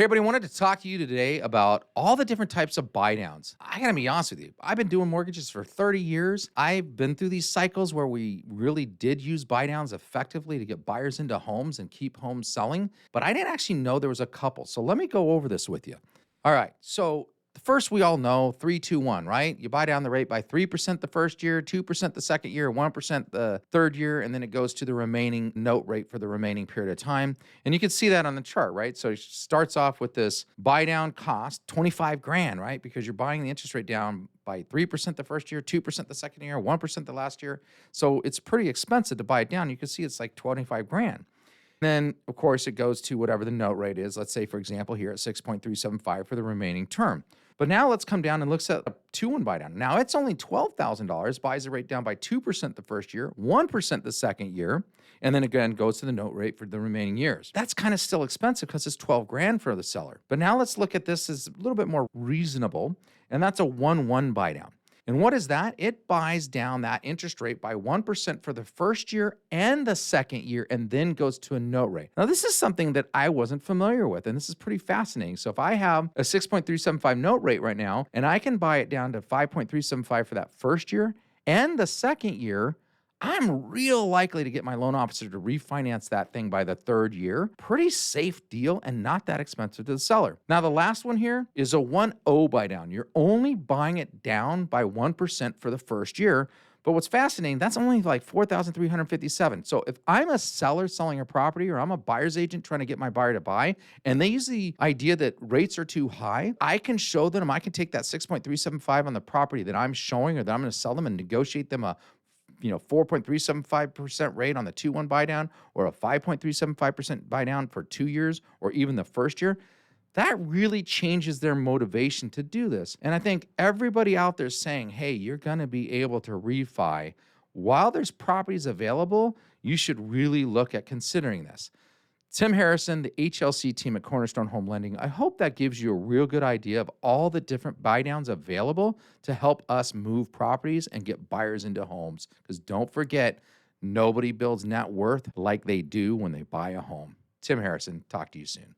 Hey, everybody, wanted to talk to you today about all the different types of buy downs. I gotta be honest with you. I've been doing mortgages for 30 years. I've been through these cycles where we really did use buy downs effectively to get buyers into homes and keep homes selling, but I didn't actually know there was a couple. So let me go over this with you. All right. So the first we all know 3-2-1, right? You buy down the rate by 3% the first year, 2% the second year, 1% the third year, and then it goes to the remaining note rate for the remaining period of time. And you can see that on the chart, right? So it starts off with this buy down cost, 25 grand, right? Because you're buying the interest rate down by 3% the first year, 2% the second year, 1% the last year. So it's pretty expensive to buy it down. You can see it's like 25 grand. Then, of course, it goes to whatever the note rate is. Let's say, for example, here at 6.375 for the remaining term. But now let's come down and look at a 2-1 buy down. Now it's only $12,000, buys the rate down by 2% the first year, 1% the second year, and then again goes to the note rate for the remaining years. That's kind of still expensive because it's 12 grand for the seller. But now let's look at this as a little bit more reasonable, and that's a 1-1 buy down. And what is that? It buys down that interest rate by 1% for the first year and the second year, and then goes to a note rate. Now, this is something that I wasn't familiar with, and this is pretty fascinating. So if I have a 6.375 note rate right now, and I can buy it down to 5.375 for that first year and the second year, I'm real likely to get my loan officer to refinance that thing by the third year. Pretty safe deal and not that expensive to the seller. Now, the last one here is a 1-0 buy down. You're only buying it down by 1% for the first year. But what's fascinating, that's only like 4,357. So if I'm a seller selling a property or I'm a buyer's agent trying to get my buyer to buy, and they use the idea that rates are too high, I can show them, I can take that 6.375 on the property that I'm showing or that I'm going to sell them and negotiate them a 4.375% rate on the 2-1 buy down or a 5.375% buy down for 2 years or even the first year. That really changes their motivation to do this. And I think everybody out there saying, hey, you're going to be able to refi while there's properties available, you should really look at considering this. Tim Harrison, the HLC team at Cornerstone Home Lending, I hope that gives you a real good idea of all the different buy downs available to help us move properties and get buyers into homes. Because don't forget, nobody builds net worth like they do when they buy a home. Tim Harrison, talk to you soon.